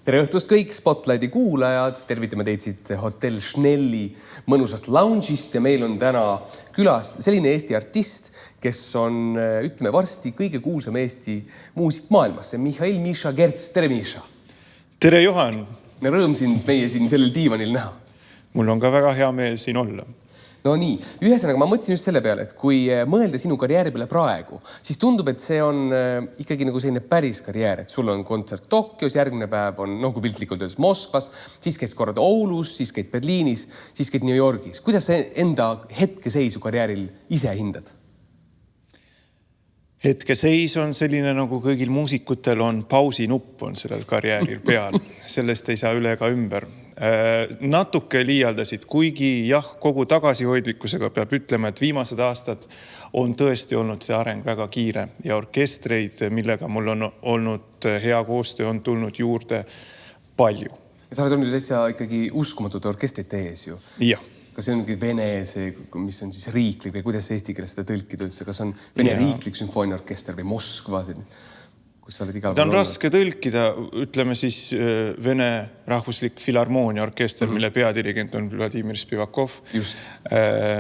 Tere õhtust kõik Spotlighti kuulajad, tervitame teid siit Hotell Schnelli mõnusast lounge'ist ja meil on täna külas selline Eesti artist, kes on, ütleme, varsti kõige kuulsam Eesti muusikmaailmas. See on Mihhail Miša Gerts. Tere, Miša! Tere, Johan! Rõõm sind meie siin sellel diivanil näha. Mul on ka väga hea meel siin olla. No nii, ühesõnaga ma mõtlesin just selle peale, et kui mõelda sinu karjääri peale praegu, siis tundub, et see on ikkagi nagu selline päris karjäär, et sul on kontsert Tokyos, järgmine päev on, kui piltlikult öeldes Moskvas, siis käid korrad Oulus, siis käid Berliinis, siis käid New Yorgis. Kuidas sa enda hetkeseisu karjääril ise hindad? Hetkeseis on selline, nagu kõigil muusikutel on pausinupp on sellel karjääril peal. Sellest ei saa üle ega ümber. Natuke liialdasid, kuigi jah, kogu tagasihoidlikkusega peab ütlema, et viimased aastad on tõesti olnud see areng väga kiire ja orkestreid, millega mul on olnud hea koostöö, on tulnud juurde palju. Ja sa oled olnud täitsa ikkagi uskumatute orkestrite ees ju. Jah. Kas see ongi Vene, mis on siis riiklik või kuidas eesti keeles seda tõlkida üldse? Kas on Vene riiklik sümfooniaorkester või Moskva? Kus sa oled igal ta on raske tõlkida, ütleme siis Vene rahvuslik filharmoonia orkester, mille peadirigent on Vladimir Spivakov. Just.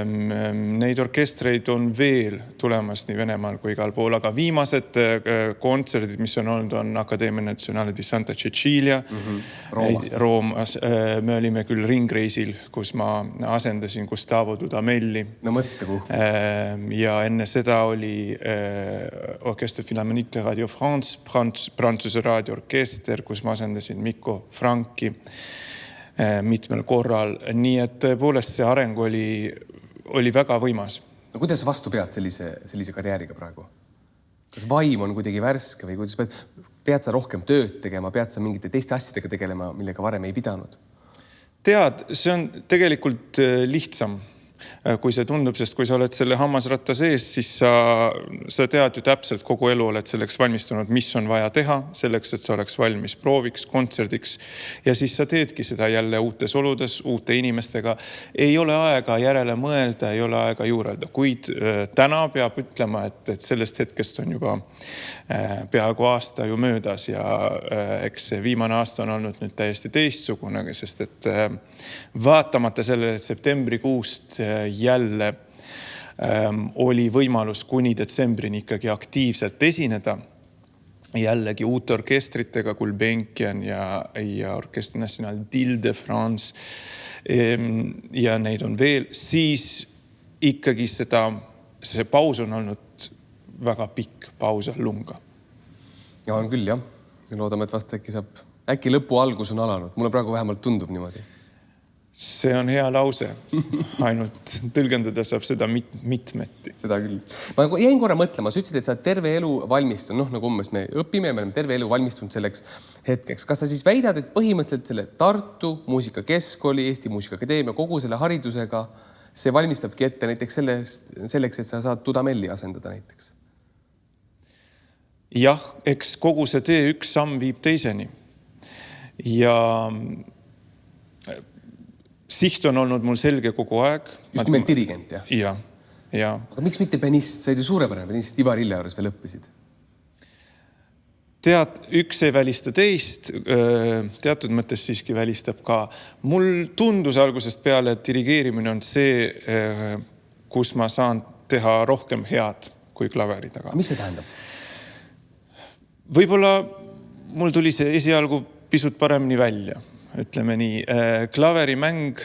Neid orkestreid on veel tulemas nii Venemaal kui igal pool, aga viimased kontserdid, mis on olnud, on Akadeemia Nazionale di Santa Cecilia Roomas. Me olime küll ringreisil, kus ma asendasin Gustavo Dudamelli. No mõtte kuhu. Ja enne seda oli Orchestre Philharmonique de Radio France, Prantsuse raadioorkester, kus ma asendasin Mikko Franki mitmel korral. Nii et tõepoolest see areng oli väga võimas. No kuidas vastu pead sellise karjääriga praegu? Kas vaim on kuidagi värske või kuidas pead sa rohkem tööd tegema, pead sa mingite teiste asjadega tegelema, millega varem ei pidanud? Tead, see on tegelikult lihtsam, kui see tundub, sest kui sa oled selle hammasratta sees, siis sa tead ju täpselt kogu elu oled selleks valmistunud, mis on vaja teha, selleks, et sa oleks valmis prooviks, kontserdiks ja siis sa teedki seda jälle uutes oludes, uute inimestega. Ei ole aega järele mõelda, ei ole aega juurelda, kuid täna peab ütlema, et sellest hetkest on juba peaaegu aasta ju möödas ja eks see viimane aasta on olnud nüüd täiesti teistsugune, sest et vaatamata sellele, et septembrikuust jälle oli võimalus kuni detsembrini ikkagi aktiivselt esineda. Jällegi uute orkestritega, Gulbenkian ja Orchestre National d'Île-de-France ja neid on veel, siis ikkagi see paus on olnud väga pikk paus lunga. Ja on küll, jah. Ja loodame, et vast äkki lõpu algus on alanud. Mulle praegu vähemalt tundub niimoodi. See on hea lause. Ainult tõlgendada saab seda mitmeti. Seda küll. Ma jäin korra mõtlema. Sa ütlesid, et sa terve elu valmistunud. Nagu umbes me õpime ja me oleme terve elu valmistunud selleks hetkeks. Kas sa siis väidad, et põhimõtteliselt selle Tartu muusikakeskkooli, Eesti Muusikaakadeemia, kogu selle haridusega see valmistabki ette näiteks selleks, et sa saad Dudamelli asendada näiteks? Jah, eks kogu see tee üks samm viib teiseni. Ja siht on olnud mul selge kogu aeg. Just nimelt dirigent, jah? Ja. Aga miks mitte penist? Sa ei suurepärane penist Ivar Ille juures veel õppisid? Tead, üks ei välista teist, teatud mõttes siiski välistab ka. Mul tundus algusest peale, et dirigeerimine on see, kus ma saan teha rohkem head kui klaveri taga. Mis see tähendab? Võib-olla mul tuli see esialgu pisut paremini välja, ütleme nii. Klaverimäng,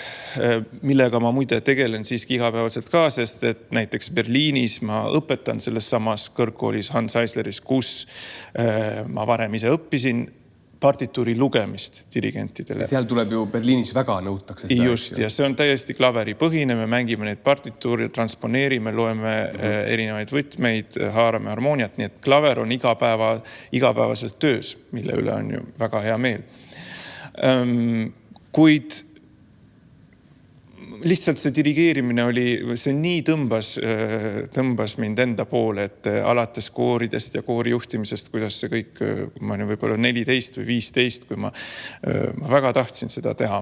millega ma muide tegelen siiski igapäevaselt ka, sest et näiteks Berliinis ma õpetan selles samas kõrgkoolis Hans Eisleris, kus ma varem ise õppisin partituuri lugemist dirigentidele. Seal tuleb ju Berliinis väga nõutakse seda. Just, ja see on täiesti klaveripõhine. Me mängime neid partituuri, transponeerime, loeme erinevaid võtmeid, haarame harmooniat. Nii et klaver on igapäevaselt töös, mille üle on ju väga hea meel. Kuid lihtsalt see dirigeerimine see nii tõmbas mind enda poole, et alates kooridest ja koorijuhtimisest, kuidas see kõik, ma olen võib-olla 14 või 15, kui ma väga tahtsin seda teha.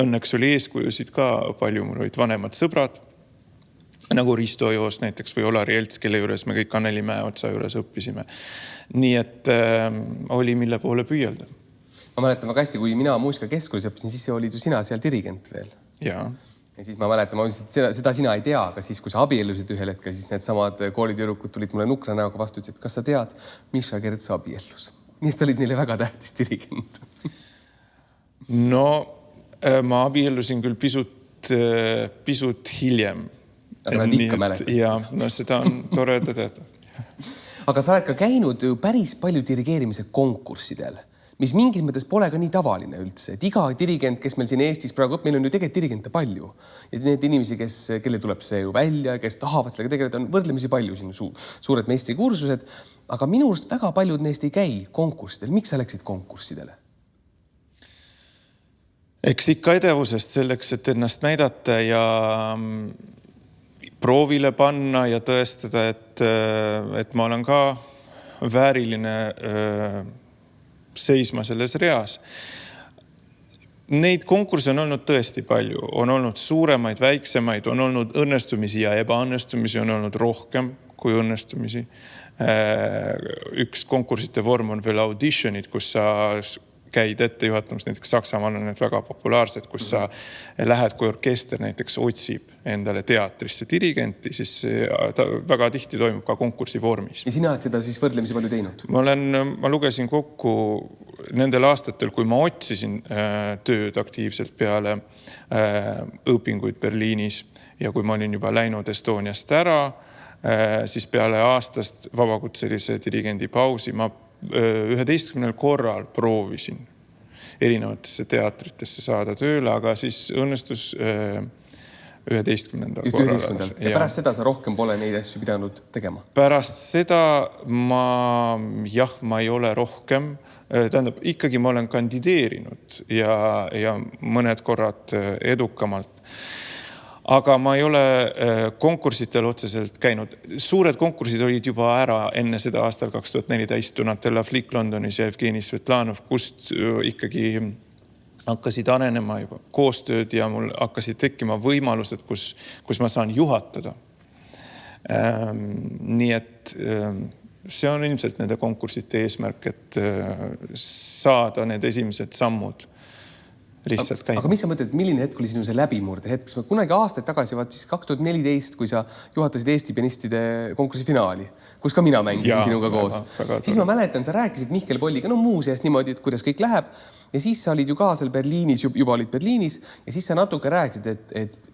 Õnneks oli eeskujusid ka palju, mul olid vanemad sõbrad, nagu Risto Joos näiteks või Olari Elts, kelle juures me kõik Anneli Mäeotsa juures õppisime. Nii et oli mille poole püüelda. Ma mäletan väga hästi, kui mina muusikakeskuses õppisin, siis olid ju sina seal dirigent veel. Ja siis ma mäletan, seda sina ei tea, aga siis, kui sa abiellusid ühel hetkel, siis need samad koolitüdrukud tulid mulle nukra näoga vastu, ütlesid, kas sa tead, Miša Kerts abiellus? Nii et sa olid neile väga tähtis dirigent. No ma abiellusin küll pisut hiljem. Aga nad ikka mäletasid. Ja, no seda on tore tõdeda. Aga sa oled ka käinud päris palju dirigeerimise konkurssidel, mis mingis mõttes pole ka nii tavaline üldse. Et iga dirigent, kes meil siin Eestis praegu õpp, meil on ju tegelikult dirigente palju. Ja need inimesi, kelle tuleb see ju välja, kes tahavad sellega tegeleda, on võrdlemisi palju siin suured meistrikursused. Aga minu arust väga paljud neist ei käi konkurssidel. Miks sa läksid konkurssidele? Eks ikka edevusest selleks, et ennast näidata ja proovile panna ja tõestada, et ma olen ka vääriline seisma selles reas. Neid konkursse on olnud tõesti palju. On olnud suuremaid, väiksemaid, on olnud õnnestumisi ja ebaõnnestumisi, on olnud rohkem kui õnnestumisi. Üks konkursite vorm on veel auditionid, kus sa käid ette juhatamas, näiteks Saksamaal on need väga populaarsed, kus sa lähed, kui orkester näiteks otsib endale teatrisse dirigenti, siis väga tihti toimub ka konkursi vormis. Ja sina oled seda siis võrdlemisi palju teinud? Ma lugesin kokku nendel aastatel, kui ma otsisin tööd aktiivselt peale õpinguid Berliinis ja kui ma olin juba läinud Estoniast ära, siis peale aastast vabakutselise dirigendi pausi ma 11 korral proovisin erinevatesse teatritesse saada tööle, aga siis õnnestus 11. korral. Ja pärast seda sa rohkem pole neid asju pidanud tegema? Pärast seda ma ei ole rohkem. Tähendab, ikkagi ma olen kandideerinud ja mõned korrad edukamalt. Aga ma ei ole konkursitel otseselt käinud. Suured konkursid olid juba ära enne seda aastal 2014 Donatella Flick Londonis ja Evgeni Svetlanov, kust ikkagi hakkasid arenema juba koostööd ja mul hakkasid tekkima võimalused, kus ma saan juhatada. Nii et see on ilmselt nende konkursite eesmärk, et saada need esimesed sammud lihtsalt käima. Aga mis sa mõtled, milline hetk oli sinu see läbimurde hetk? Kunagi aastaid tagasi, siis 2014, kui sa juhatasid Eesti pianistide konkursi finaali, kus ka mina mängisin sinuga koos. Siis ma mäletan, sa rääkisid Mihkel Polliga, muuseas niimoodi, et kuidas kõik läheb. Ja siis sa olid ju ka seal Berliinis, juba olid Berliinis ja siis sa natuke rääkisid,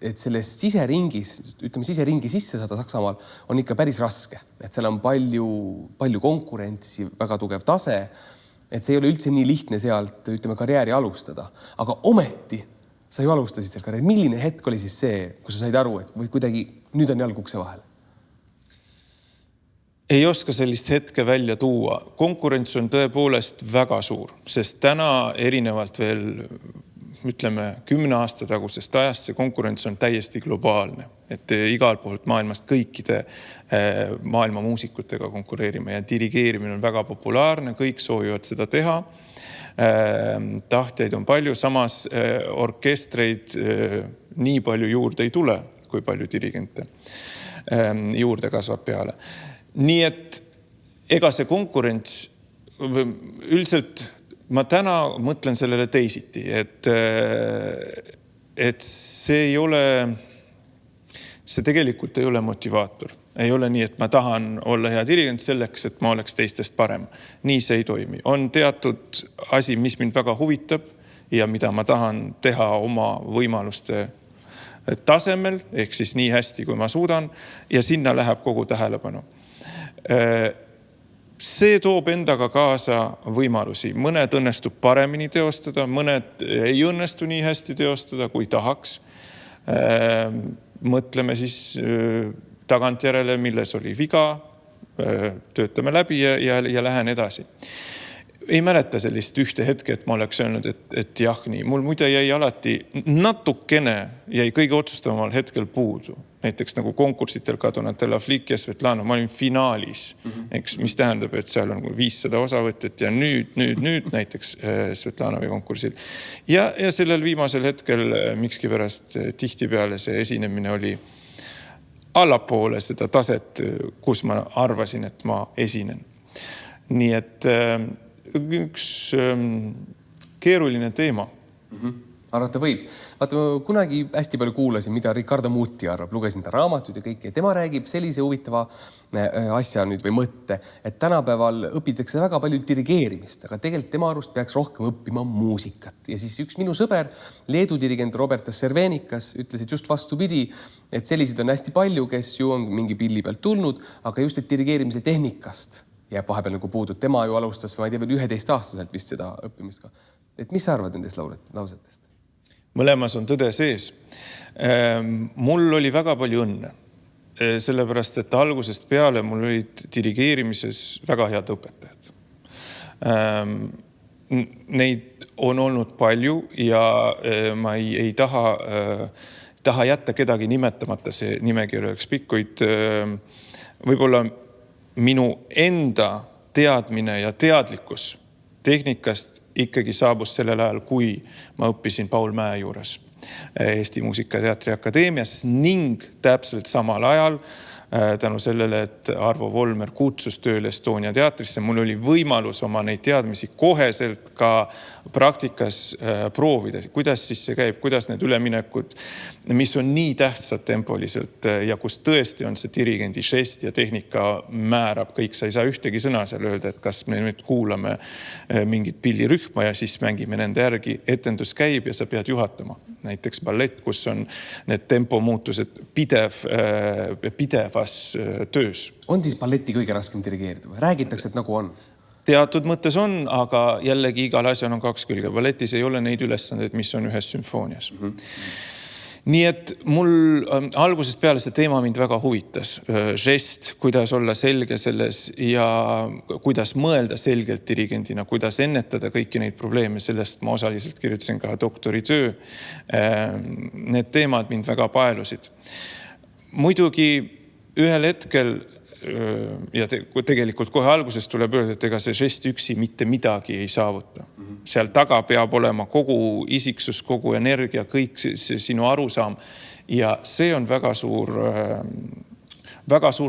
et selles siseringi sisse saada Saksamaal on ikka päris raske. Et seal on palju konkurentsi, väga tugev tase. Et see ei ole üldse nii lihtne sealt, karjääri alustada. Aga ometi sa ju alustasid seal karjääri. Milline hetk oli siis see, kus sa said aru, et või kuidagi nüüd on jalg ukse vahel? Ei oska sellist hetke välja tuua. Konkurents on tõepoolest väga suur, sest täna erinevalt veel, ütleme, 10 aasta tagusest ajast see konkurents on täiesti globaalne. Et igal poolt maailmast kõikide maailma muusikutega konkureerime ja dirigeerimine on väga populaarne, kõik soovivad seda teha. Tahtjaid on palju, samas orkestreid nii palju juurde ei tule, kui palju dirigente juurde kasvab peale. Nii et ega see konkurents üldiselt ma täna mõtlen sellele teisiti, et see tegelikult ei ole motivaator. Ei ole nii, et ma tahan olla hea dirigent selleks, et ma oleks teistest parem. Nii see ei toimi. On teatud asi, mis mind väga huvitab ja mida ma tahan teha oma võimaluste tasemel, ehk siis nii hästi, kui ma suudan ja sinna läheb kogu tähelepanu. See toob endaga kaasa võimalusi. Mõned õnnestub paremini teostada, mõned ei õnnestu nii hästi teostada, kui tahaks. Mõtleme siis tagantjärele, milles oli viga, töötame läbi ja lähen edasi. Ei mäleta sellist ühte hetke, et ma oleks öelnud, et jah, nii. Mul muide jäi alati natukene, jäi kõige otsustavamal hetkel puudu. Näiteks nagu konkursitel ka Donatella Flick ja Svetlanov, ma olin finaalis, eks, mis tähendab, et seal on 500 osavõtjat ja nüüd näiteks Svetlanovi konkursil. Ja sellel viimasel hetkel mikski pärast tihti peale see esinemine oli allapoole seda taset, kus ma arvasin, et ma esinen. Nii et üks keeruline teema. Arvata võib. Vaata, kunagi hästi palju kuulasin, mida Ricardo Muti arvab. Lugesin ta raamatud ja kõik. Ja tema räägib sellise huvitava asja nüüd või mõtte, et tänapäeval õpitakse väga palju dirigeerimist, aga tegelikult tema arust peaks rohkem õppima muusikat. Ja siis üks minu sõber, Leedu dirigent Robertas Cervenikas, ütles, et just vastupidi, et selliseid on hästi palju, kes ju on mingi pilli pealt tulnud, aga just et dirigeerimise tehnikast jääb vahepeal nagu puudud. Tema ju alustas, ma ei tea, veel 11-aastaselt vist seda õppimist ka. Et mis sa arvad nendest lausetest? Mõlemas on tõde sees. Mul oli väga palju õnne, sellepärast, et algusest peale mul olid dirigeerimises väga head õpetajad. Neid on olnud palju ja ma ei taha jätta kedagi nimetamata, see nimekiri oleks pikk, kuid võib-olla minu enda teadmine ja teadlikkus tehnikast ikkagi saabus sellel ajal, kui ma õppisin Paul Mäe juures Eesti Muusika- ja Teatriakadeemias ning täpselt samal ajal tänu sellele, et Arvo Volmer kutsus tööle Estonia teatrisse, mul oli võimalus oma neid teadmisi koheselt ka praktikas proovida. Kuidas siis see käib, kuidas need üleminekud, mis on nii tähtsad tempoliselt ja kus tõesti on see dirigendi žest ja tehnika määrab kõik. Sa ei saa ühtegi sõna seal öelda, et kas me nüüd kuulame mingit pillirühma ja siis mängime nende järgi. Etendus käib ja sa pead juhatama. Näiteks ballett, kus on need tempomuutused pidevas töös. On siis balletti kõige raskem dirigeerida või? Räägitakse, et nagu on? Teatud mõttes on, aga jällegi igal asjal on kaks külge. Balletis ei ole neid ülesandeid, mis on ühes sümfoonias. Nii et mul algusest peale see teema mind väga huvitas. Žest, kuidas olla selge selles ja kuidas mõelda selgelt dirigendina, kuidas ennetada kõiki neid probleeme. Sellest ma osaliselt kirjutasin ka doktoritöö. Need teemad mind väga paelusid. Muidugi ühel hetkel ja tegelikult kohe algusest tuleb öelda, et ega see žest üksi mitte midagi ei saavuta. Seal taga peab olema kogu isiksus, kogu energia, kõik see sinu arusaam. Ja see on väga suur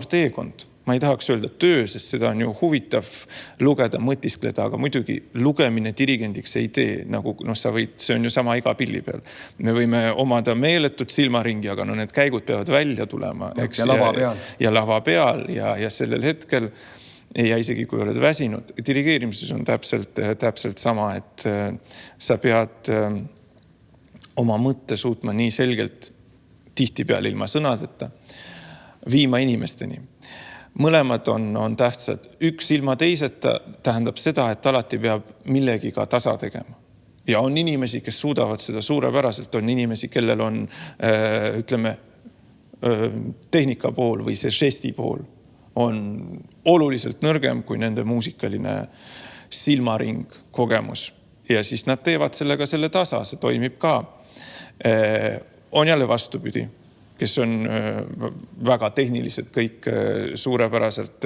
teekond. Ma ei tahaks öelda töö, sest seda on ju huvitav lugeda, mõtiskleda, aga muidugi lugemine dirigendiks ei tee. Nagu, sa võid, see on ju sama iga pilli peal. Me võime omada meeletut silmaringi, aga need käigud peavad välja tulema. Ja lava peal. Ja lava peal ja sellel hetkel ja isegi kui oled väsinud. Dirigeerimises on täpselt sama, et sa pead oma mõtte suutma nii selgelt tihti peal ilma sõnadeta viima inimesteni. Mõlemad on tähtsad. Üks ilma teiseta tähendab seda, et alati peab millegiga tasa tegema. Ja on inimesi, kes suudavad seda suurepäraselt. On inimesi, kellel on, ütleme, tehnika pool või see žesti pool on oluliselt nõrgem kui nende muusikaline silmaring kogemus. Ja siis nad teevad sellega selle tasa, see toimib ka. On jälle vastupidi, kes on väga tehnilised, kõik suurepäraselt.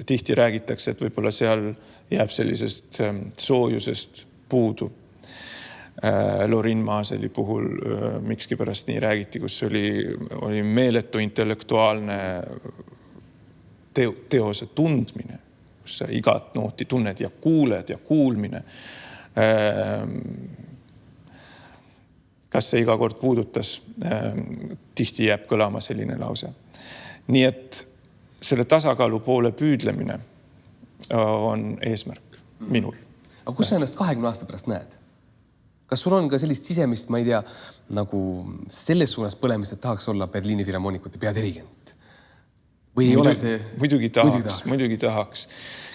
Tihti räägitakse, et võib-olla seal jääb sellisest soojusest puudu. Lorin Maaseli puhul mikski pärast nii räägiti, kus oli meeletu intellektuaalne teose tundmine, kus sa igat nooti tunned ja kuuled ja kuulmine. Kas see iga kord puudutas, tihti jääb kõlama selline lause. Nii et selle tasakaalu poole püüdlemine on eesmärk minul. Aga kus sa ennast 20 aasta pärast näed? Kas sul on ka sellist sisemist, ma ei tea, nagu selles suunas põlemist, et tahaks olla Berliini Filharmonikute peadirigent? Või ei ole see? Muidugi tahaks.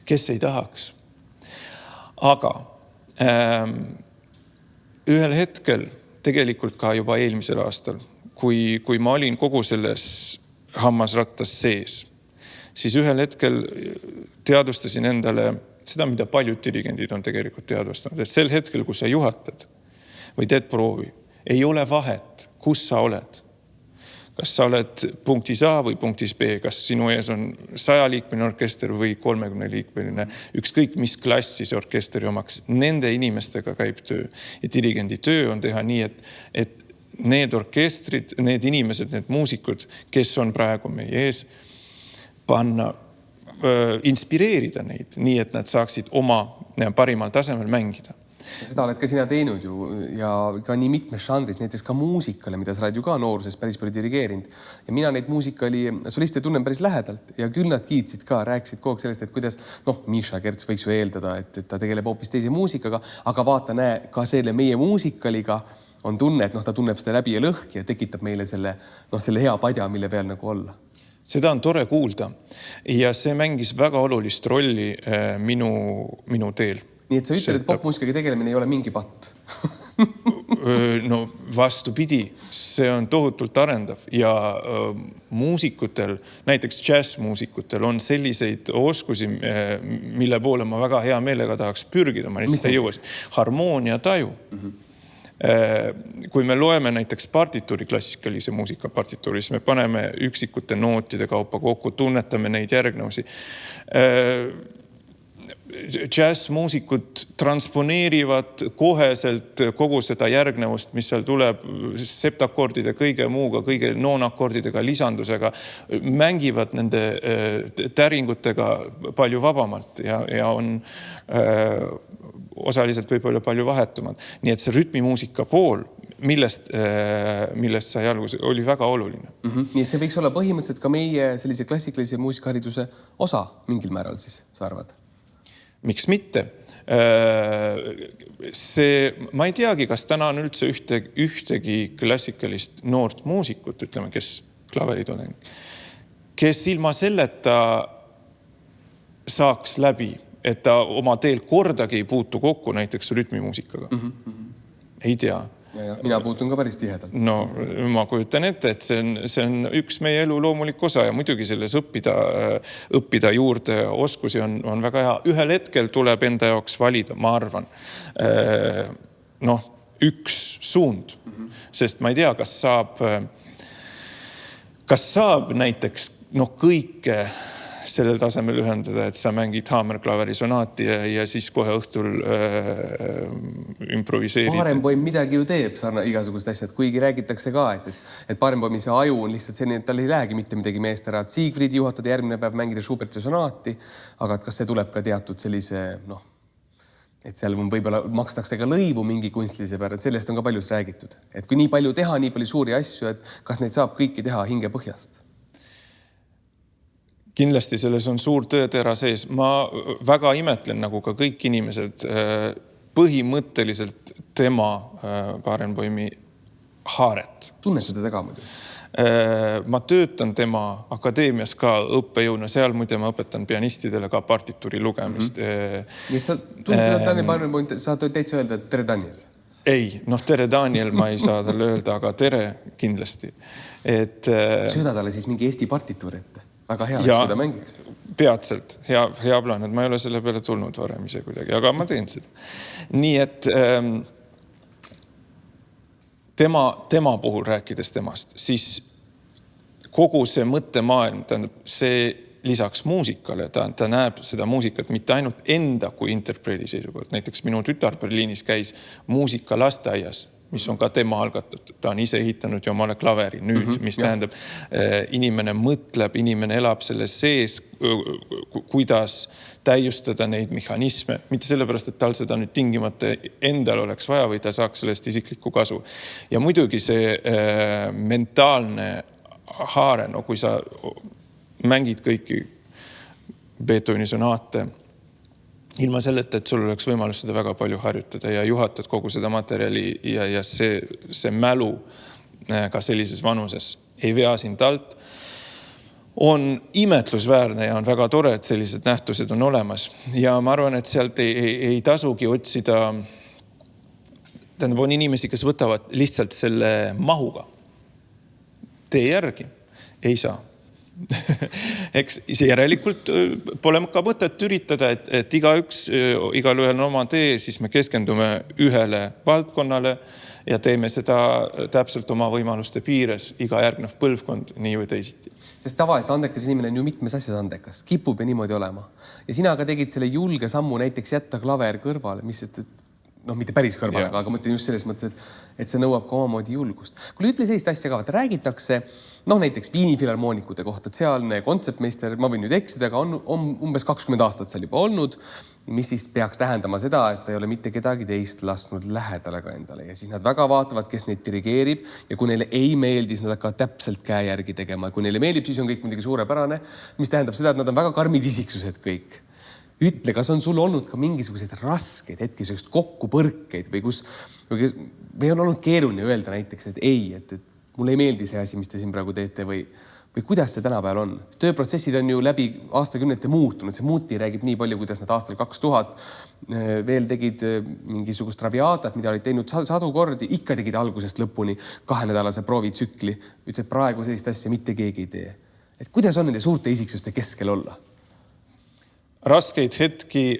Kes ei tahaks? Aga ühel hetkel tegelikult ka juba eelmisel aastal, kui ma olin kogu selles hammasrattas sees, siis ühel hetkel teadvustasin endale seda, mida paljud dirigendid on tegelikult teadvustanud, et sel hetkel, kui sa juhatad või teed proovi, ei ole vahet, kus sa oled. Kas sa oled punktis A või punktis B, kas sinu ees on 100-liikmeline orkester või 30-liikmeline, ükskõik mis klassi see orkesteri omaks, nende inimestega käib töö. Ja dirigendi töö on teha nii, et need orkestrid, need inimesed, need muusikud, kes on praegu meie ees, panna inspireerida neid nii, et nad saaksid oma parimal tasemel mängida. Seda oled ka sina teinud ju ja ka nii mitmes žanris, näiteks ka muusikale, mida sa oled ju ka nooruses päris palju dirigeerinud. Ja mina neid muusikali soliste tunnen päris lähedalt ja küll nad kiitsid ka, rääkisid kogu aeg sellest, et kuidas, Miša Kerts võiks ju eeldada, et ta tegeleb hoopis teise muusikaga, aga vaata, näe, ka selle meie muusikaliga on tunne, et ta tunneb seda läbi ja lõhki ja tekitab meile selle hea padja, mille peal nagu olla. Seda on tore kuulda ja see mängis väga olulist rolli minu teel. Nii et sa ütled, et popmuusikaga tegelemine ei ole mingi patt. No vastupidi, see on tohutult arendav ja muusikutel, näiteks džässmuusikutel on selliseid oskusi, mille poole ma väga hea meelega tahaks pürgida. Ma lihtsalt ei jõuas. Harmoonia taju. Kui me loeme näiteks partituuri, klassikalise muusika partituuri, siis me paneme üksikute nootide kaupa kokku, tunnetame neid järgnevusi. Džässmuusikud transponeerivad koheselt kogu seda järgnevust, mis seal tuleb septakordide kõige muuga, kõige noonakordidega, lisandusega, mängivad nende täringutega palju vabamalt ja on osaliselt võib-olla palju vahetumad. Nii et see rütmimuusika pool, millest sai alguse, oli väga oluline. Nii et see võiks olla põhimõtteliselt ka meie sellise klassikalise muusikahariduse osa mingil määral siis, sa arvad? Miks mitte? Ma ei teagi, kas täna on üldse ühtegi klassikalist noort muusikut, ütleme, kes klaverid on, kes ilma selleta saaks läbi, et ta oma teel kordagi ei puutu kokku näiteks rütmimuusikaga. Ei tea. Ja mina puutun ka päris tihedalt. No ma kujutan ette, et see on üks meie elu loomulik osa ja muidugi selles õppida juurde oskusi on väga hea. Ühel hetkel tuleb enda jaoks valida, ma arvan, üks suund, sest ma ei tea, kas saab näiteks kõike sellel tasemel ühendada, et sa mängid haamerklaveri sonaati ja siis kohe õhtul improviseerid. Barenboim midagi ju teeb igasugused asjad, kuigi räägitakse ka, et Barenboimi see aju on lihtsalt selline, et tal ei lähegi mitte midagi meest ära. Siegfriedi juhatada järgmine päev mängida Schuberti sonaati, aga kas see tuleb ka teatud sellise, et seal võib-olla makstakse ka lõivu mingi kunstlise peale, et sellest on ka paljus räägitud. Et kui nii palju teha, nii palju suuri asju, et kas neid saab kõiki teha hinge põhjast? Kindlasti selles on suur töötera sees. Ma väga imetlen, nagu ka kõik inimesed, põhimõtteliselt tema Barenboimi haaret. Tunned seda ka muidu? Ma töötan tema akadeemias ka õppejõuna. Seal muide ma õpetan pianistidele ka partituuri lugemist. Nii et sa tunned, et Daniel Barenboim, sa täitsa öelda, et tere Daniel? Ei, tere Daniel, ma ei saa talle öelda, aga tere kindlasti. Süda talle siis mingi Eesti partituur ette? Väga hea, kui ta mängiks. Peatselt, hea plaan, et ma ei ole selle peale tulnud varem ise kuidagi, aga ma teen seda. Nii et tema puhul rääkides temast, siis kogu see mõttemaailm, tähendab, see lisaks muusikale, ta näeb seda muusikat mitte ainult enda kui interpreedi seisukohalt. Näiteks minu tütar Berliinis käis muusika lasteaias, mis on ka tema algatatud. Ta on ise ehitanud ju omale klaveri nüüd, mis tähendab, inimene mõtleb, inimene elab selles sees, kuidas täiustada neid mehhanisme. Mitte sellepärast, et tal seda nüüd tingimata endal oleks vaja või ta saaks sellest isiklikku kasu. Ja muidugi see mentaalne haare, kui sa mängid kõiki Beethoveni sonaate, ilma selleta, et sul oleks võimalus seda väga palju harjutada ja juhatad kogu seda materjali ja see mälu ka sellises vanuses ei vea sind alt, on imetlusväärne ja on väga tore, et sellised nähtused on olemas. Ja ma arvan, et sealt ei tasugi otsida, tähendab, on inimesi, kes võtavad lihtsalt selle mahuga. Tee järgi ei saa. Eks järelikult pole ka mõtet üritada, et igal ühel on oma tee, siis me keskendume ühele valdkonnale ja teeme seda täpselt oma võimaluste piires, iga järgnev põlvkond nii või teisiti. Sest tavaliselt andekas inimene on ju mitmes asjad andekas, kipub ja niimoodi olema. Ja sina ka tegid selle julge sammu näiteks jätta klaver kõrvale, mis mitte päris kõrval, aga mõtlen just selles mõttes, et see nõuab ka omamoodi julgust. Kui ütle sellist asja ka, räägitakse näiteks Viini filharmoonikute kohta, et sealne kontseptmeister, ma võin nüüd eksida, aga on umbes 20 aastat seal juba olnud, mis siis peaks tähendama seda, et ta ei ole mitte kedagi teist lasknud lähedale ka endale ja siis nad väga vaatavad, kes neid dirigeerib ja kui neile ei meeldi, siis nad hakkavad täpselt käe järgi tegema. Kui neile meeldib, siis on kõik muidugi suurepärane, mis tähendab seda, et nad on väga karmid isiksused kõik. Ütle, kas on sul olnud ka mingisuguseid raskeid hetki, sellist kokkupõrkeid või on olnud keeruline öelda näiteks, et ei, et mulle ei meeldi see asi, mis te siin praegu teete või kuidas see tänapäeval on? Tööprotsessid on ju läbi aastakümnete muutunud. See Muuti räägib nii palju, kuidas nad aastal 2000 veel tegid mingisugust Traviatat, mida olid teinud sadu kordi, ikka tegid algusest lõpuni 2-nädalase proovitsükli. Ütles, et praegu sellist asja mitte keegi ei tee. Et kuidas on nende suurte isiksuste keskel olla? Raskeid hetki,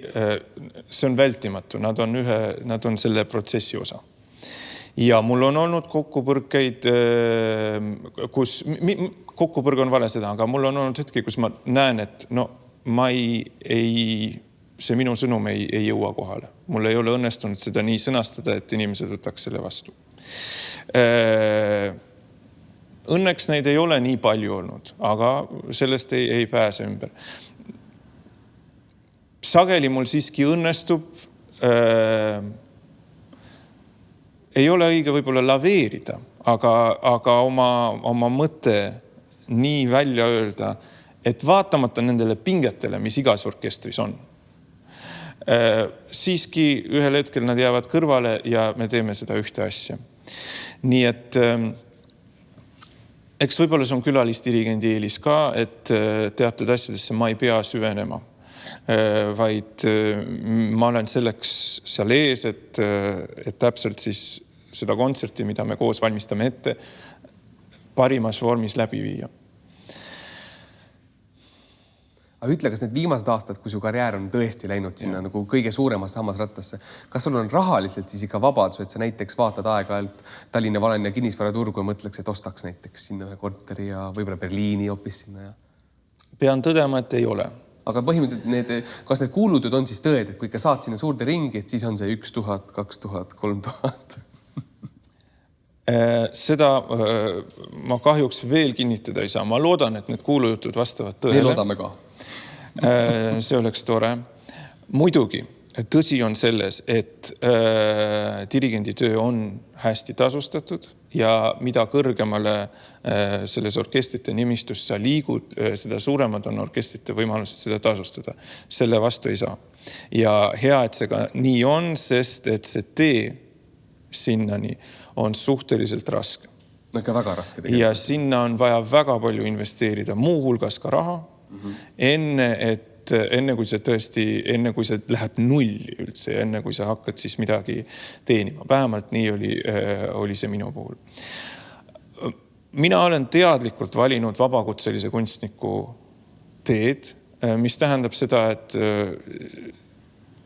see on vältimatu, nad on selle protsessi osa. Ja mul on olnud kokkupõrkeid, kus kokkupõrg on vale seda, aga mul on olnud hetki, kus ma näen, et see minu sõnum ei jõua kohale. Mul ei ole õnnestunud seda nii sõnastada, et inimesed võtaks selle vastu. Õnneks neid ei ole nii palju olnud, aga sellest ei pääse ümber. Sageli mul siiski õnnestub, ei ole õige võib-olla laveerida, aga oma mõte nii välja öelda, et vaatamata nendele pingetele, mis igas orkestris on, siiski ühel hetkel nad jäävad kõrvale ja me teeme seda ühte asja. Nii et eks võib-olla see on külalisdirigendi eelis ka, et teatud asjadesse ma ei pea süvenema. Vaid ma olen selleks seal ees, et täpselt siis seda kontserti, mida me koos valmistame ette, parimas vormis läbi viia. Aga ütle, kas need viimased aastad, kui su karjäär on tõesti läinud sinna nagu kõige suuremasse hammasrattasse, kas sul on rahaliselt siis ikka vabadus, et sa näiteks vaatad aeg-ajalt Tallinna valen ja kinnisvaraturgu ja mõtleks, et ostaks näiteks sinna ühe korteri ja võib-olla Berliini hoopis sinna? Pean tõdema, et ei ole. Aga põhimõtteliselt kas need kuulutud on siis tõed, et kui ikka saad sinna suurde ringi, et siis on see 1000, 2000, 3000? Seda ma kahjuks veel kinnitada ei saa. Ma loodan, et need kuulujutud vastavad tõele. Me loodame ka. See oleks tore. Muidugi, tõsi on selles, et dirigendi töö on hästi tasustatud ja mida kõrgemale selles orkestrite nimistus sa liigud, seda suuremad on orkestrite võimalused seda tasustada. Selle vastu ei saa. Ja hea, et see ka nii on, sest et see tee sinnani on suhteliselt raske. Ikka väga raske tegelikult. Ja sinna on vaja väga palju investeerida, muu hulgas ka raha, enne kui see läheb nulli üldse, enne kui sa hakkad siis midagi teenima. Vähemalt nii oli see minu puhul. Mina olen teadlikult valinud vabakutselise kunstniku teed, mis tähendab seda, et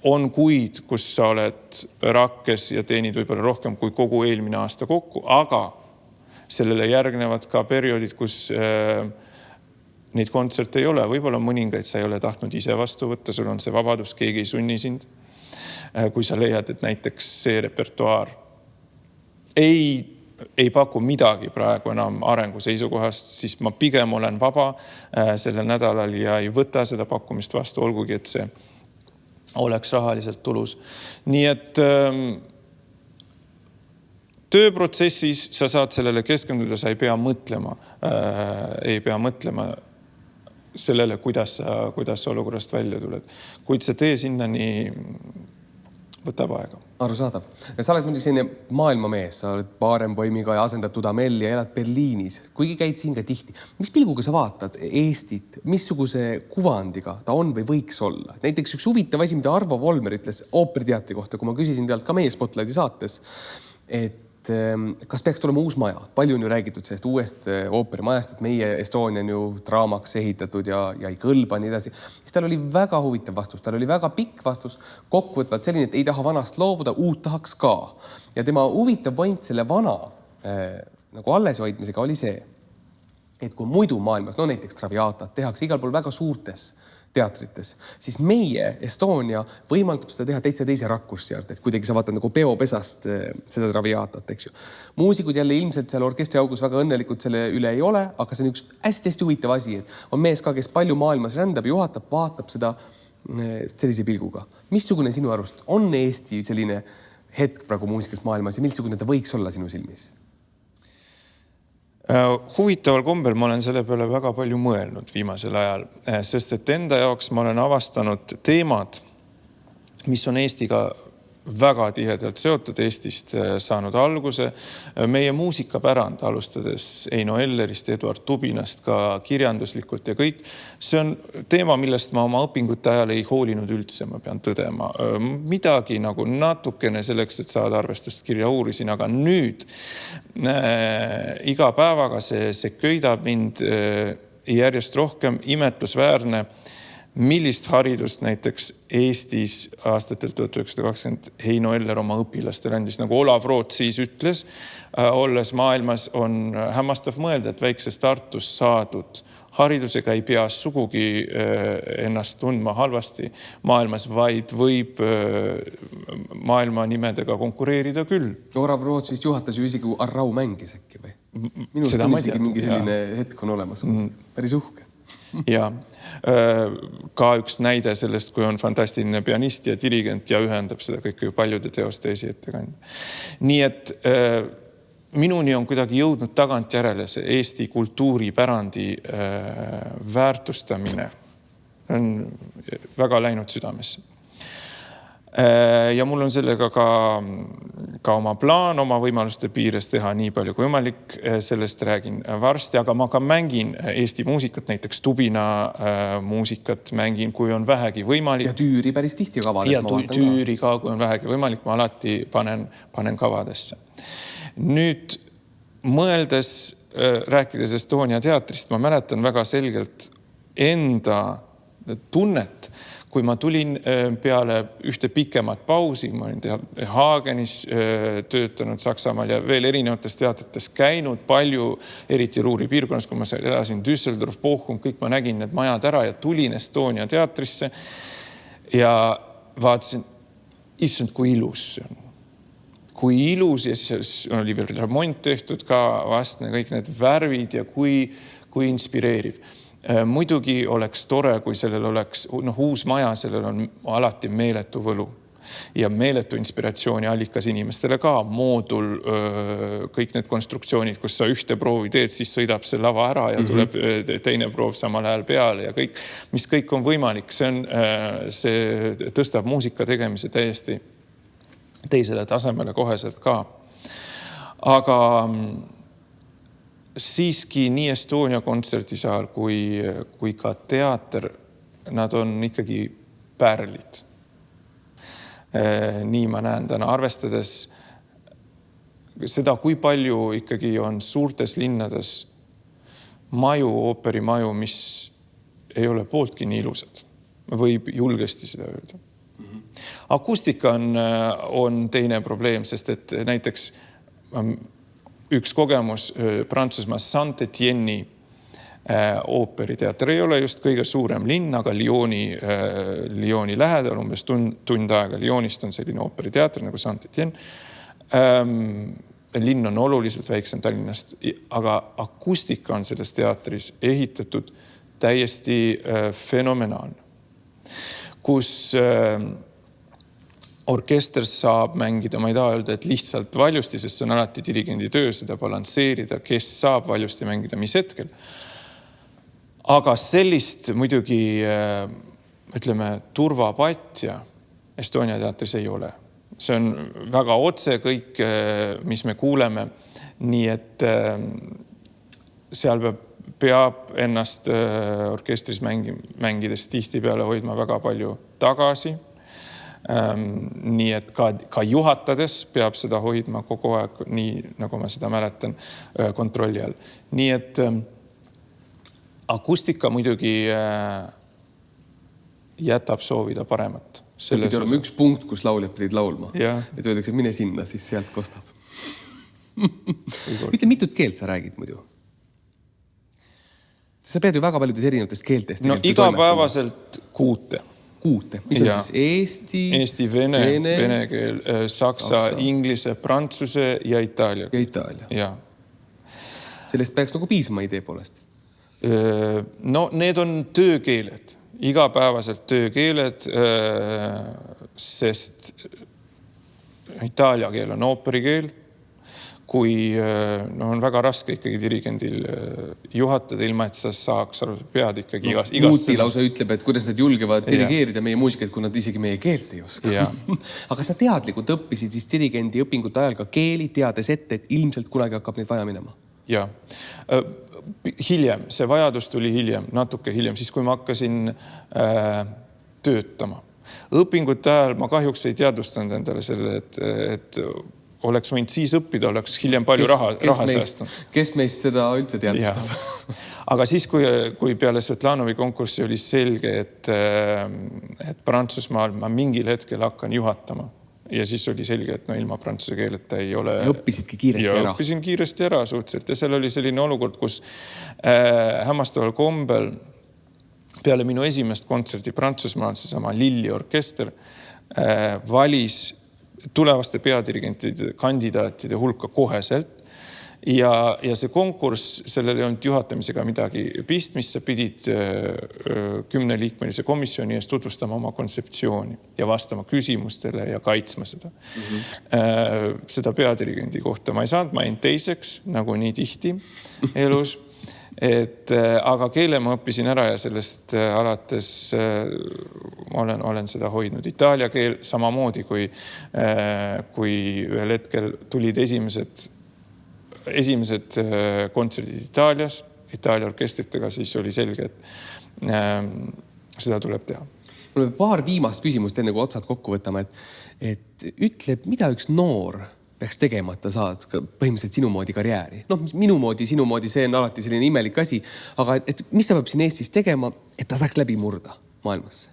on kuid, kus sa oled rakkes ja teenid võib-olla rohkem kui kogu eelmine aasta kokku, aga sellele järgnevad ka perioodid, kus neid kontserte ei ole. Võib-olla mõningaid sa ei ole tahtnud ise vastu võtta, sul on see vabadus, keegi ei sunni sind. Kui sa leiad, et näiteks see repertuaar ei paku midagi praegu enam arengu seisukohast, siis ma pigem olen vaba sellel nädalal ja ei võta seda pakkumist vastu, olgugi et see oleks rahaliselt tulus. Nii et tööprotsessis sa saad sellele keskenduda, sa ei pea mõtlema sellele, kuidas sa olukorrast välja tuled. Kuid see tee sinnani võtab aega. Arusaadav. Ja sa oled muidugi selline maailmamees, sa oled Barenboimiga ja asendad Dudamel ja elad Berliinis. Kuigi käid siin ka tihti. Mis pilguga sa vaatad Eestit? Missuguse kuvandiga ta on või võiks olla? Näiteks üks huvitav asi, mida Arvo Volmer ütles ooperiteatri kohta, kui ma küsisin tealt ka meie Spotlighti saates, et kas peaks tulema uus maja? Palju on ju räägitud sellest uuest ooperimajast, et meie Estonia on ju draamaks ehitatud ja ei kõlba nii edasi. Siis tal oli väga huvitav vastus, tal oli väga pikk vastus, kokkuvõtvalt selline, et ei taha vanast loobuda, uut tahaks ka. Ja tema huvitav point selle vana nagu alles hoidmisega oli see, et kui muidu maailmas, näiteks Traviatat tehakse igal pool väga suurtes teatrites, siis meie Estonia võimaldab seda teha täitsa teise rakursi alt, et kuidagi sa vaatad nagu peopesast seda Traviatat, eks ju. Muusikud jälle ilmselt seal orkestriaugus väga õnnelikult selle üle ei ole, aga see on üks hästi-hästi huvitav asi, et on mees ka, kes palju maailmas rändab, juhatab, vaatab seda sellise pilguga. Missugune sinu arust on Eesti selline hetk praegu muusikas maailmas ja missugune ta võiks olla sinu silmis? Huvitaval kombel ma olen selle peale väga palju mõelnud viimasel ajal, sest et enda jaoks ma olen avastanud teemad, mis on Eestiga väga tihedalt seotud, Eestist saanud alguse. Meie muusikapärand, alustades Eino Ellerist, Eduard Tubinast, ka kirjanduslikult ja kõik. See on teema, millest ma oma õpingute ajal ei hoolinud üldse, ma pean tõdema. Midagi nagu natukene selleks, et saada arvestust kirja uurisin, aga nüüd iga päevaga see köidab mind järjest rohkem imetlusväärne, millist haridust näiteks Eestis aastatel 1920 Heino Eller oma õpilastele andis, nagu Olav Root siis ütles, olles maailmas on hämmastav mõelda, et väikses Tartus saadud haridusega ei pea sugugi ennast tundma halvasti maailmas, vaid võib maailma nimedega konkureerida küll. Olav Root siis juhatas ju isegi Arrau mängis äkki või? Minust on isegi mingi selline hetk on olemas. Päris uhke. Ja ka üks näide sellest, kui on fantastiline pianist ja dirigent ja ühendab seda kõike ju paljude teoste esiettekandja. Nii et minuni on kuidagi jõudnud tagantjärele see Eesti kultuuripärandi väärtustamine. On väga läinud südamesse. Ja mul on sellega ka oma plaan, oma võimaluste piires teha nii palju kui võimalik. Sellest räägin varsti, aga ma ka mängin Eesti muusikat, näiteks Tubina muusikat mängin, kui on vähegi võimalik. Ja tüüri päris tihti kavades. Ja tüüri ka, kui on vähegi võimalik, ma alati panen kavadesse. Nüüd mõeldes, rääkides Estonia teatrist, ma mäletan väga selgelt enda tunnet, kui ma tulin peale ühte pikemat pausi, ma olin Haagenis töötanud Saksamaal ja veel erinevates teatrites käinud palju, eriti Ruuri piirkonnas, kui ma elasin Düsseldorf, Bochum, kõik ma nägin need majad ära ja tulin Estonia teatrisse ja vaatasin, issand, kui ilus see on. Kui ilus ja siis oli veel remont tehtud ka vastne, kõik need värvid ja kui inspireeriv. Muidugi oleks tore, kui sellel oleks uus maja, sellel on alati meeletu võlu ja meeletu inspiratsiooni allikas inimestele ka. Moodul, kõik need konstruktsioonid, kus sa ühte proovi teed, siis sõidab see lava ära ja tuleb teine proov samal ajal peale ja kõik, mis kõik on võimalik. See tõstab muusika tegemise täiesti teisele tasemele koheselt ka. Aga siiski nii Estonia kontserdisaal kui ka teater, nad on ikkagi pärlid. Nii ma näen täna, arvestades seda, kui palju ikkagi on suurtes linnades maju, ooperimaju, mis ei ole pooltki nii ilusad. Võib julgesti seda öelda. Akustika on teine probleem, sest et näiteks üks kogemus Prantsusmaas Saint-Étienne'i ooperiteater ei ole just kõige suurem linn, aga Lyoni lähedal, umbes tund aega Lyonist on selline ooperiteater nagu Saint-Étienne. Linn on oluliselt väiksem Tallinnast, aga akustika on selles teatris ehitatud täiesti fenomenaalne, kus orkester saab mängida, ma ei taha öelda, et lihtsalt valjusti, sest see on alati dirigendi töö seda balansseerida, kes saab valjusti mängida, mis hetkel. Aga sellist muidugi, ütleme, turvapatja Estonia teatris ei ole. See on väga otse kõik, mis me kuuleme, nii et seal peab ennast orkestris mängides tihti peale hoidma väga palju tagasi. Nii et ka juhatades peab seda hoidma kogu aeg, nii nagu ma seda mäletan, kontrolli all. Nii et akustika muidugi jätab soovida paremat. See pidi olema üks punkt, kus lauljad pidid laulma. Et öeldakse, et mine sinna, siis sealt kostab. Mitte mitut keelt sa räägid muidu? Sa pead ju väga paljudes erinevatest keeltest. No igapäevaselt 6. Mis on siis Eesti, vene keel, saksa, inglise, prantsuse ja itaalia. Ja. Sellest peaks nagu piisama idee poolest. No need on töökeeled, igapäevaselt töökeeled, sest itaalia keel on ooperikeel. Kui on väga raske ikkagi dirigendil juhatada ilma, et sa saaks aru, pead ikkagi igast Muuti lausa ütleb, et kuidas nad julgevad dirigeerida meie muusikat, kui nad isegi meie keelt ei oska. Aga sa teadlikult õppisid siis dirigendi õpingute ajal ka keeli, teades ette, et ilmselt kunagi hakkab neid vaja minema? Ja. Hiljem, see vajadus tuli hiljem, natuke hiljem, siis kui ma hakkasin töötama. Õpingute ajal ma kahjuks ei teadvustanud endale selle, et oleks võinud siis õppida, oleks hiljem palju raha säästnud. Kes meist seda üldse teadvustab? Aga siis, kui peale Svetlanovi konkurssi oli selge, et Prantsusmaal ma mingil hetkel hakkan juhatama ja siis oli selge, et no ilma prantsuse keeleta ei ole... Ja õppisidki kiiresti ära. Ja õppisin kiiresti ära suhteliselt ja seal oli selline olukord, kus hämmastaval kombel peale minu esimest kontserti Prantsusmaal seesama Lilli orkester valis tulevaste peadirigentide kandidaatide hulka koheselt ja see konkurss, sellel ei olnud juhatamisega midagi pistmist, sa pidid 10-liikmelise komisjoni eest tutvustama oma kontseptsiooni ja vastama küsimustele ja kaitsma seda. Seda peadirigendi kohta ma ei saanud, ma jäin teiseks, nagu nii tihti elus. Aga keele ma õppisin ära ja sellest alates olen seda hoidnud. Itaalia keel samamoodi, kui ühel hetkel tulid esimesed kontserdid Itaalias, Itaalia orkestritega, siis oli selge, et seda tuleb teha. Mul on paar viimast küsimust enne, kui otsad kokku võtama, et ütleb, mida üks noor peaks tegema, et ta saad põhimõtteliselt sinu moodi karjääri. Minu moodi, sinu moodi, see on alati selline imelik asi, aga et mis ta peab siin Eestis tegema, et ta saaks läbi murda maailmasse?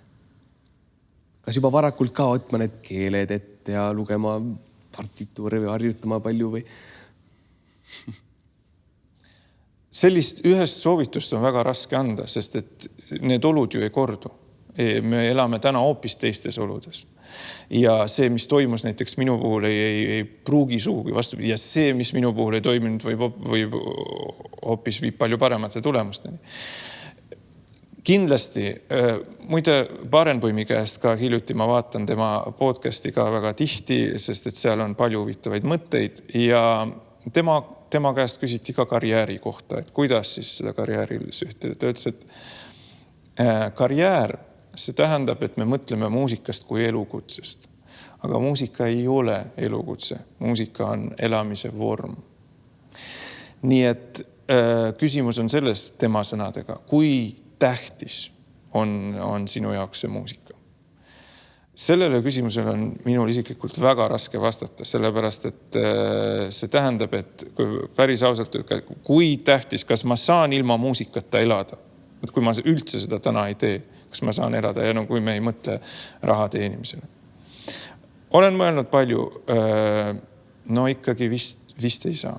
Kas juba varakult ka võtma need keeled ette ja lugema partituure või harjutama palju või? Sellist ühest soovitust on väga raske anda, sest et need olud ju ei kordu. Me elame täna hoopis teistes oludes. Ja see, mis toimus näiteks minu puhul ei pruugi suugi vastupidi. Ja see, mis minu puhul ei toiminud, võib hoopis viib palju paremate tulemusteni. Kindlasti, muide Barenboimi käest ka hiljuti ma vaatan tema podcasti ka väga tihti, sest et seal on palju huvitavaid mõtteid ja tema käest küsiti ka karjääri kohta, et kuidas siis seda karjääri sühtida. Ta ütles, et karjäär, see tähendab, et me mõtleme muusikast kui elukutsest. Aga muusika ei ole elukutse. Muusika on elamise vorm. Nii et küsimus on selles tema sõnadega, kui tähtis on sinu jaoks see muusika. Sellele küsimusele on minul isiklikult väga raske vastata, sellepärast, et see tähendab, et päris ausalt, kui tähtis, kas ma saan ilma muusikata elada? Et kui ma üldse seda täna ei tee, kas ma saan elada ja kui me ei mõtle raha teenimisele. Olen mõelnud palju, no ikkagi vist ei saa.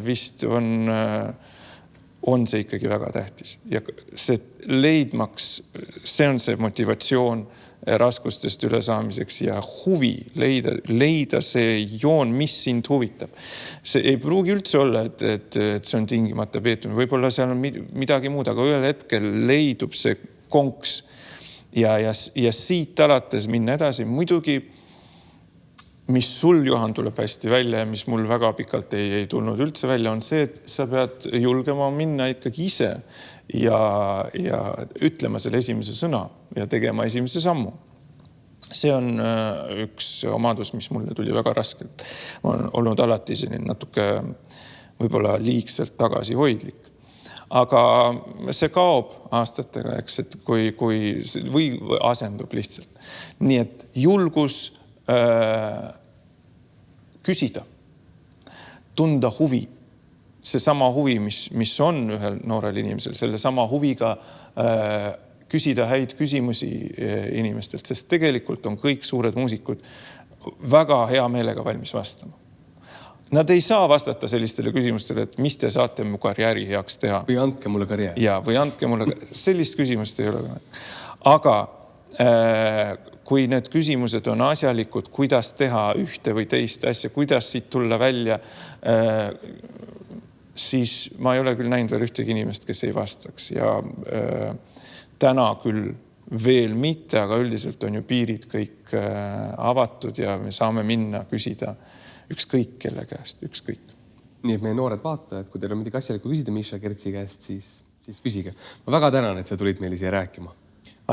Vist on see ikkagi väga tähtis. Ja see leidmaks, see on see motivatsioon raskustest ülesaamiseks ja huvi leida see joon, mis sind huvitab. See ei pruugi üldse olla, et see on tingimata peetumine. Võib-olla seal on midagi muud, aga ühel hetkel leidub see konks ja siit alates minna edasi. Muidugi, mis sul, Johan, tuleb hästi välja ja mis mul väga pikalt ei tulnud üldse välja, on see, et sa pead julgema minna ikkagi ise ja ütlema selle esimese sõna ja tegema esimese sammu. See on üks omadus, mis mulle tuli väga raskelt. Ma olen olnud alati selline natuke võib-olla liigselt tagasihoidlik. Aga see kaob aastatega, eks, et või asendub lihtsalt. Nii et julgus küsida, tunda huvi. See sama huvi, mis on ühel noorel inimesel, selle sama huviga küsida häid küsimusi inimestelt, sest tegelikult on kõik suured muusikud väga hea meelega valmis vastama. Nad ei saa vastata sellistele küsimustele, et mis te saate mu karjääri heaks teha. Või andke mulle karjääri. Ja, või andke mulle. Sellist küsimust ei ole. Aga kui need küsimused on asjalikud, kuidas teha ühte või teist asja, kuidas siit tulla välja, siis ma ei ole küll näinud veel ühtegi inimest, kes ei vastaks. Ja täna küll veel mitte, aga üldiselt on ju piirid kõik avatud ja me saame minna küsida ükskõik kelle käest, ükskõik. Nii et meie noored vaatajad, kui teil on midagi asjalikku küsida Miša Kertsi käest, siis küsige. Ma väga tänan, et sa tulid meile siia rääkima.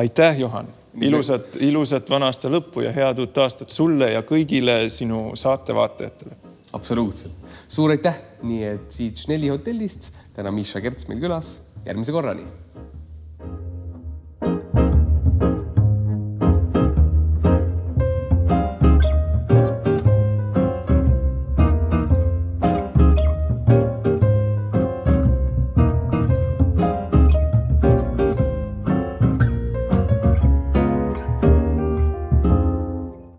Aitäh, Johan. Ilusat vana-aasta lõppu ja head uut aastat sulle ja kõigile sinu saatevaatajatele. Absoluutselt. Suur aitäh. Nii et siit Schnelli hotellist täna Miša Kerts meil külas. Järgmise korrani.